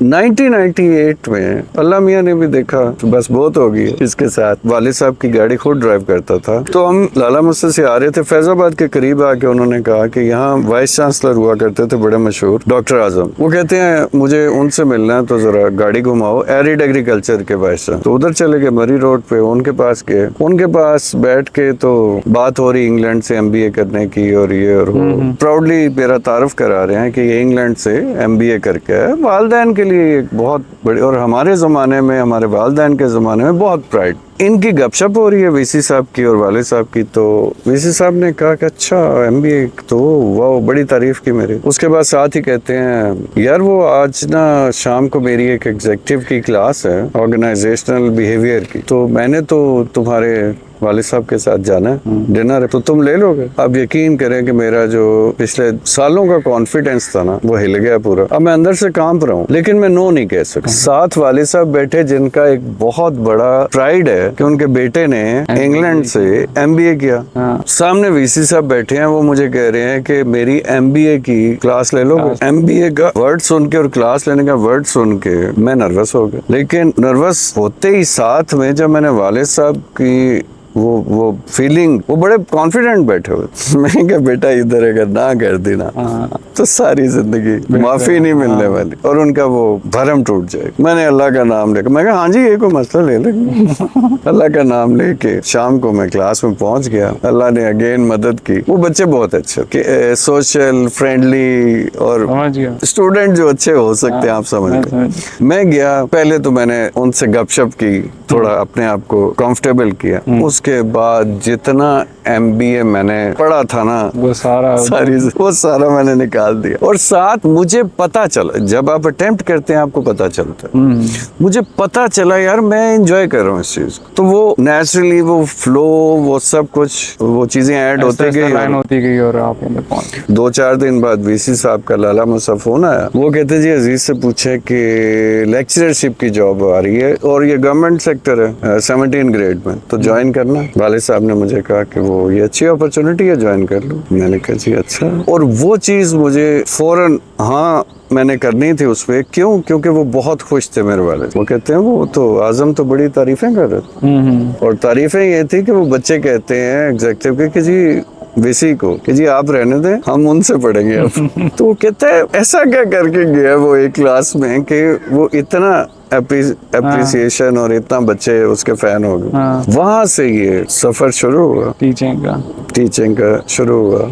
1998 में अल्लाह मियाँ ने भी देखा तो बस बहुत हो गई इसके साथ। वालिद साहब की गाड़ी खुद ड्राइव करता था, तो हम लाला मस्जिद से आ रहे थे, फैजाबाद के करीब आके उन्होंने कहा कि यहाँ वाइस चांसलर हुआ करते थे बड़े मशहूर, डॉक्टर आजम। वो कहते हैं मुझे उनसे मिलना है, तो जरा गाड़ी घुमाओ, एरिड एग्रीकल्चर के वाइस चांसलर। तो उधर चले गए, मरी रोड पे उनके पास गए। उनके पास बैठ के तो बात हो रही इंग्लैंड से MBA करने की, और ये और वो प्राउडली मेरा तारुफ करा रहे हैं कि ये इंग्लैंड से MBA करके है। वालिदैन के लिए एक बहुत बड़ी, और हमारे ज़माने में, हमारे वालिदैन के ज़माने में बहुत प्राइड। इनकी गपशप हो रही है VC साहब की और वालिद साहब की। तो VC साहब ने कहा कि अच्छा MBA, तो वाह बड़ी तारीफ की मेरी। उसके बाद साथ ही कहते हैं यार वो आज ना शाम को मेरी एक एग्जीक्यूटिव की क्लास है ऑर्गेनाइजेशनल बिहेवियर की, तो मैंने तो तुम्हारे वालिद साहब के साथ जाना है, डिनर है, तो तुम ले लोगे? अब यकीन करें कि मेरा जो पिछले सालों का कॉन्फिडेंस था ना वो हिल गया पूरा। अब मैं अंदर से कांप रहा हूँ, लेकिन मैं नो नहीं कह सकता। साथ वालिद साहब बैठे जिनका एक बहुत बड़ा प्राइड है कि उनके बेटे ने इंग्लैंड से MBA किया। सामने VC साहब बैठे हैं, वो मुझे कह रहे हैं कि मेरी MBA की क्लास ले लोगे? MBA का वर्ड सुन के और क्लास लेने का वर्ड सुन के मैं नर्वस हो गया। लेकिन नर्वस होते ही साथ में जब मैंने वालिद साहब की वो फीलिंग, वो बड़े कॉन्फिडेंट बैठे हुए। मैं क्या बेटा इधर अगर ना कर दी ना तो सारी जिंदगी माफी नहीं मिलने वाली, और उनका वो भरम टूट जाएगा। मैंने अल्लाह का नाम लेकर, मैं कहा हाँ जी ये कोई मसला ले लेंगे। अल्लाह का नाम लेके शाम को मैं क्लास में पहुंच गया। अल्लाह ने अगेन मदद की। वो बच्चे बहुत अच्छे कि सोशल फ्रेंडली और स्टूडेंट जो अच्छे हो सकते हैं, आप समझ। मैं गया, पहले तो मैंने उनसे गपशप की, थोड़ा अपने आप को कंफर्टेबल किया। उसके बाद जितना MBA मैंने पढ़ा था ना वो सारा मैंने निकाल दिया। और साथ मुझे पता चला, जब आप अटेम्प्ट करते हैं आपको पता चलता है, मुझे पता चला यार मैं एंजॉय कर रहा हूँ इस चीज को। तो वो नेचुरली वो फ्लो, वो सब कुछ, वो चीजें ऐड होती गई और आप 2-4 दिन बाद VC साहब का लाला मुझसे फोन आया। वो कहते जी अजीज से पूछे कि लेक्चरशिप की जॉब आ रही है और ये गवर्नमेंट सेक्टर है 17 ग्रेड में, तो ज्वाइन करना। वालिद साहब ने मुझे कहा कि वो ये अच्छी अपॉर्चुनिटी है, ज्वाइन कर लो। मैंने कहा जी अच्छा। और वो चीज मुझे फौरन हाँ मैंने करनी थी उस पे। क्यों? क्योंकि वो बहुत खुश थे मेरे वाले। वो कहते हैं वो तो आजम तो बड़ी तारीफें कर रहे थे, और तारीफें ये थी कि वो बच्चे कहते हैं एग्जीक्यूटिव के कि जी VC को कि जी आप रहने दें, हम उनसे पढ़ेंगे अब। तो वो कहते हैं ऐसा क्या करके गया वो एक क्लास में कि वो इतना एप्रिसिएशन और इतना बच्चे उसके फैन हो गए। वहां से ये सफर शुरू हुआ, टीचिंग का शुरू हुआ।